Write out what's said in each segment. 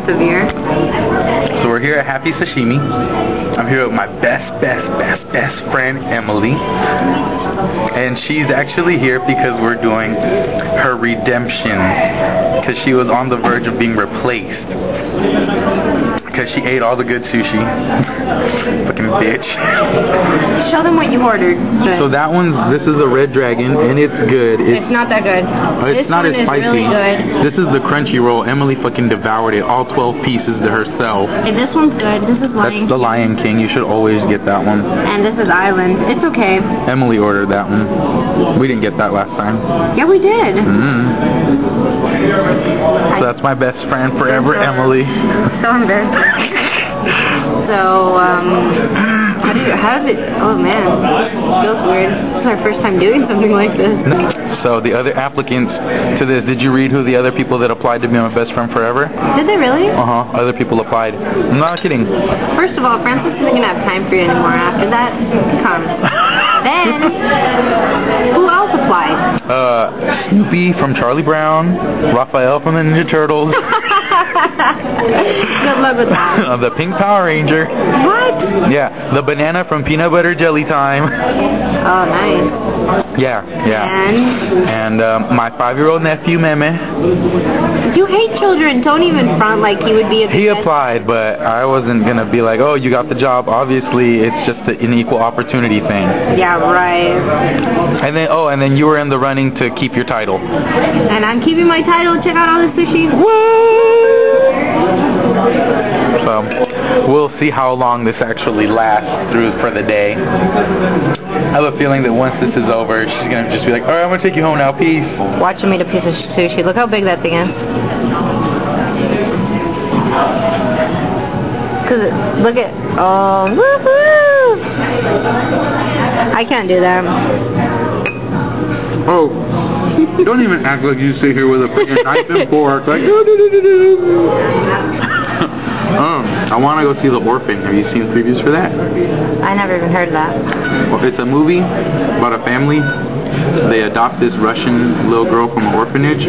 severe. So we're here at Happy Sashimi. I'm here with my best friend, Emily. And she's actually here because we're doing her redemption. Because she was on the verge of being replaced. Because she ate all the good sushi. Fucking bitch. Show them what you ordered. So that this is a red dragon, and it's good. It's not that good. It's not as spicy. Really good. This is the crunchy roll. Emily fucking devoured it, all 12 pieces to herself. And this one's good. This is Lion King. That's the Lion King. You should always get that one. And this is Island. It's okay. Emily ordered that one. We didn't get that last time. Yeah, we did. So that's my best friend forever, Emily. So embarrassed. So, how does it, oh man, it feels weird. This is our first time doing something like this. So the other applicants to this, did you read who the other people that applied to be my best friend forever? Did they really? Uh-huh, other people applied. I'm not kidding. First of all, Francis isn't going to have time for you anymore after that. Come. Then, who else applied? Snoopy from Charlie Brown, Raphael from the Ninja Turtles. Good luck with that. The Pink Power Ranger. What? Yeah, the banana from Peanut Butter Jelly Time. Oh, nice. Yeah. And my 5-year-old nephew, Meme. You hate children. Don't even front like he would be a good He applied, but I wasn't going to be like, oh, you got the job. Obviously, it's just an equal opportunity thing. Yeah, right. And then you were in the running to keep your title. And I'm keeping my title. Check out all the sushi. So, we'll see how long this actually lasts through for the day. I have a feeling that once this is over, she's going to just be like, alright, I'm going to take you home now, peace. Watch him eat a piece of sushi. Look how big that thing is. Look at, oh, woohoo! I can't do that. Oh, don't even act like you sit here with a freaking knife and fork, like, I want to go see The Orphan. Have you seen previews for that? I never even heard of that. Well, it's a movie about a family. They adopt this Russian little girl from an orphanage.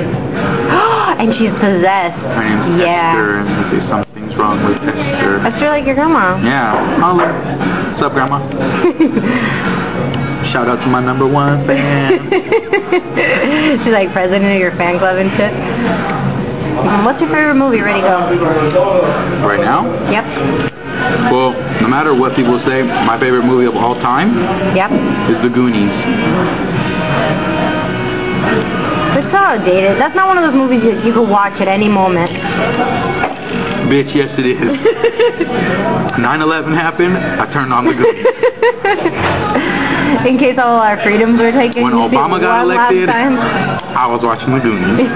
And she's possessed. Her name's Esther, and they say something's wrong with Esther. Esther like your grandma. Yeah. Holla. What's up, Grandma? Shout out to my #1 fan. She's like president of your fan club and shit. What's your favorite movie? Ready, go. Right now? Yep. Well, no matter what people say, my favorite movie of all time is The Goonies. It's so outdated. That's not one of those movies that you can watch at any moment. Bitch, yes it is. 9/11 happened, I turned on The Goonies. In case all our freedoms were taken. When Obama got elected, I was watching The Goonies.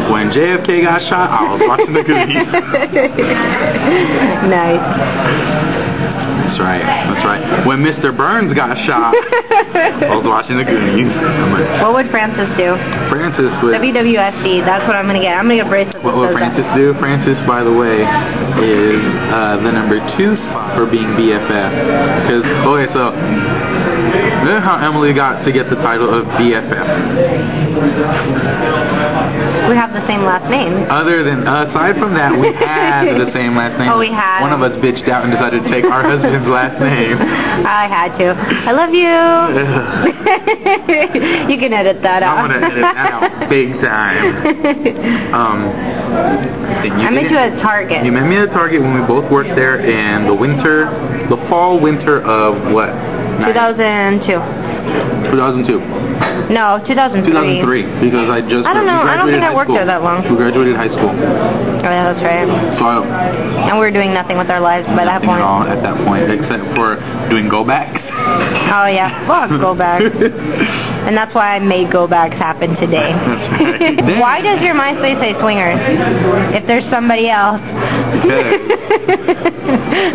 When JFK got shot, I was watching The Goonies. Nice. That's right. When Mr. Burns got shot, I was watching The Goonies. What would Francis do? Francis would... WWFD, that's what I'm going to get. I'm going to get bracelets. What would Francis do? Francis, by the way, is the #2 spot for being BFF. Because, okay, so, this is how Emily got to get the title of BFF. We have the same last name. Aside from that, we had the same last name. Oh, we had. One of us bitched out and decided to take our husband's last name. I had to. I love you. You can edit that out. I'm going to edit that out big time. I met you at Target. You met me at Target when we both worked there in the fall winter of what? 2002. 2002. No, 2003. 2003, because I don't know. I don't think I worked there that long. We graduated high school. Oh, yeah, that's right. So, and we were doing nothing with our lives by that point. At that point, except for doing go-backs. Oh, yeah. Fuck go-backs. And that's why I made go-backs happen today. Why does your MySpace say swingers? If there's somebody else.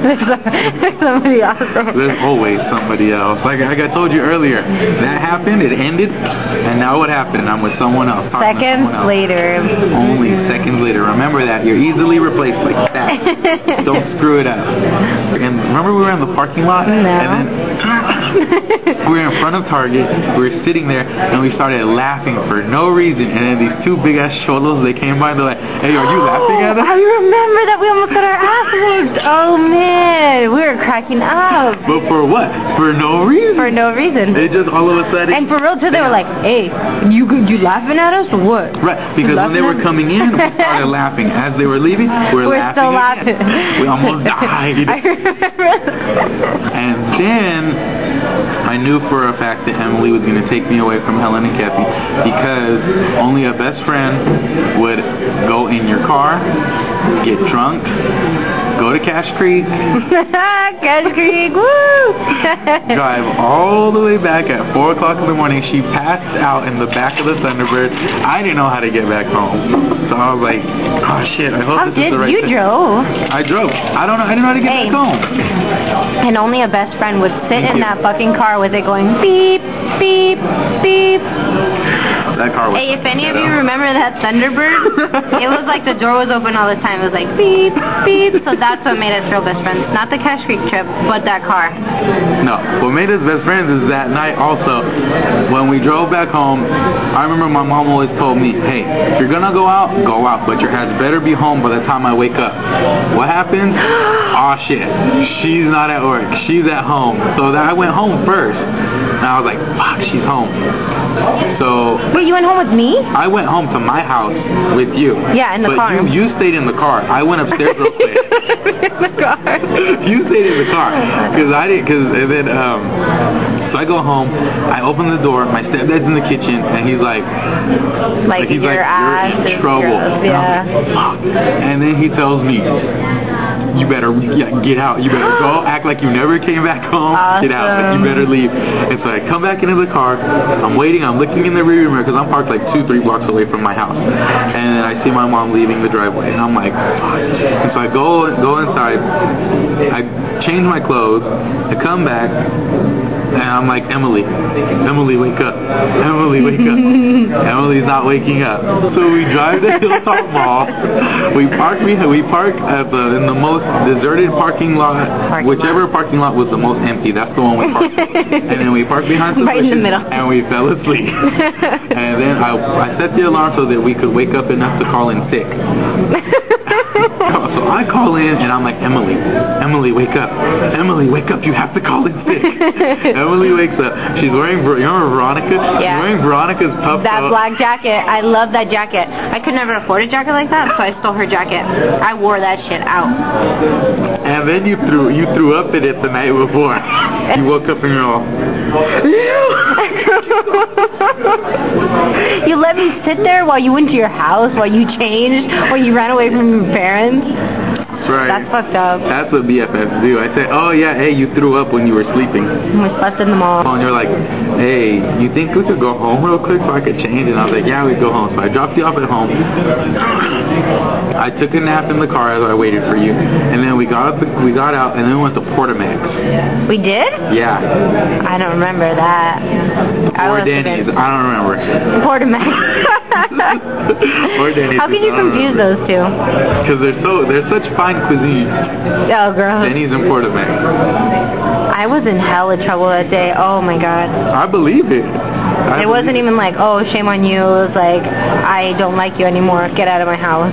There's somebody else. There's always somebody else. Like I told you earlier, that happened, it ended, and now what happened? I'm with someone else. Seconds later. Only seconds later. Remember that. You're easily replaced like that. Don't screw it up. And remember we were in the parking lot? No. And then we were in front of Target, we were sitting there, and we started laughing for no reason, and then these two big-ass cholos, they came by, and they're like, Hey, are you laughing at us? I remember that we almost got our ass whooped. Oh man, we were cracking up. But for what? For no reason. For no reason. It just all of a sudden. And for real too, they were like, "Hey, you laughing at us or what?" Right, because when they were coming in, we started laughing. As they were leaving, we're laughing still laughing. We almost died. I remember. And then I knew for a fact that Emily was going to take me away from Helen and Kathy because only a best friend would go in your car, get drunk, go to Cash Creek, Cash Creek, woo! drive all the way back at 4 o'clock in the morning. She passed out in the back of the Thunderbird. I didn't know how to get back home. So I was like, oh shit, I hope this is the right thing. You drove? I drove. I didn't know how to get back home. And only a best friend would sit in that fucking car with it going beep, beep, beep. That car was... Hey, if any of you remember that Thunderbird, it was like the door was open all the time. It was like beep, beep. So that's what made us real best friends. Not the Cash Creek trip, but that car. No, what made us best friends is that night also, when we drove back home, I remember my mom always told me, hey, if you're gonna go out, but your ass better be home by the time I wake up. What happened? Aw shit, she's not at work, she's at home. So I went home first, and I was like, fuck, she's home. So... Wait, you went home with me? I went home to my house with you. Yeah, in the car. But you stayed in the car. I went upstairs real quick. In the car. You stayed in the car. And then, so I go home, I open the door, my stepdad's in the kitchen, and he's like you're in trouble. Yeah. And then he tells me, you better get out. You better go. Act like you never came back home. Awesome. Get out. You better leave. And so I come back into the car. I'm waiting. I'm looking in the rearview mirror because I'm parked like 2-3 blocks away from my house. And then I see my mom leaving the driveway. And I'm like, fuck. And so I go inside. I change my clothes. I come back. And I'm like, Emily, wake up. Emily, wake up. Emily's not waking up. So we drive to Hilltop Mall. We park at in the most deserted parking lot. Whichever parking lot was the most empty, that's the one we parked. And then we parked behind some bushes, in the middle. and we fell asleep. And then I set the alarm so that we could wake up enough to call in sick. So I call in and I'm like, Emily, wake up. Emily, wake up. You have to call in sick. Emily wakes up. She's wearing, you remember Veronica? Yeah. She's wearing Veronica's puffed That up. black jacket. I love that jacket. I could never afford a jacket like that, so I stole her jacket. I wore that shit out. And then you threw up in it the night before. You woke up and you're all, You let me sit there while you went to your house, while you changed, while you ran away from your parents. right. That's fucked up. That's what BFFs do. I said, oh yeah, hey, you threw up when you were sleeping. We slept in the mall. And you're like, hey, you think we could go home real quick so I could change? And I was like, yeah, we'd go home. So I dropped you off at home. I took a nap in the car as I waited for you. And then we got out and then we went to Portamax. We did? Yeah. I don't remember that. Or Denny's. I don't remember. Portamax. Or Denny's. How can you confuse those two? Because they're such fine cuisine. Oh, girl. Denny's and Portamax. I was in hella trouble that day. Oh my god. I believe it. It wasn't even like, oh, shame on you. It was like, I don't like you anymore. Get out of my house.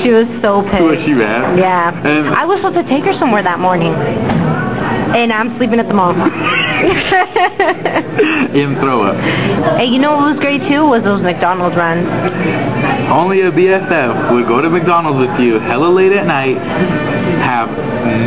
She was so pissed. Was she mad? Yeah. And I was supposed to take her somewhere that morning. And I'm sleeping at the mall. In throw up. Hey, you know what was great too? Was those McDonald's runs. Only a BFF would go to McDonald's with you hella late at night, have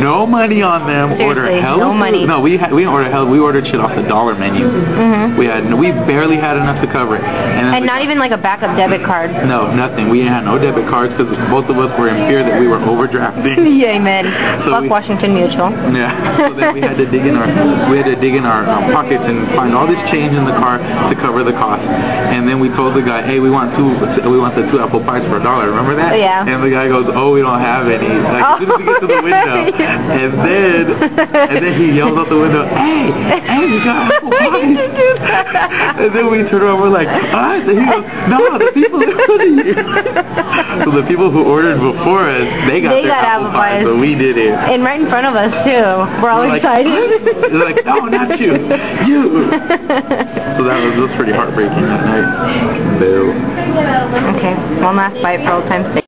no money on them, order hella food. Money. No, we didn't order hella. We ordered shit off the dollar menu. Mm-hmm. We barely had enough to cover it. And not even like a backup debit card. No, nothing. We had no debit cards because both of us were in fear that we were overdrafting. Yeah, amen. So fuck Washington Mutual. Yeah. So then we had to dig in our pockets and find all this change in the car to cover the cost. And then we told the guy, hey, we want the 2 apple pies for $1. Remember that? Yeah. And the guy goes, oh, we don't have any. Like, as soon as we get to the window, and then he yelled out the window, hey, we got apple pies. And then we turn around, we're like, what? And he goes, no, the people are putting it. So the people who ordered before us, they got their apple pies, so we did it. And right in front of us too. We're all excited. They're like, no, not you. You. So that was pretty heartbreaking that night. Boo. Okay, one last bite for old time's sake.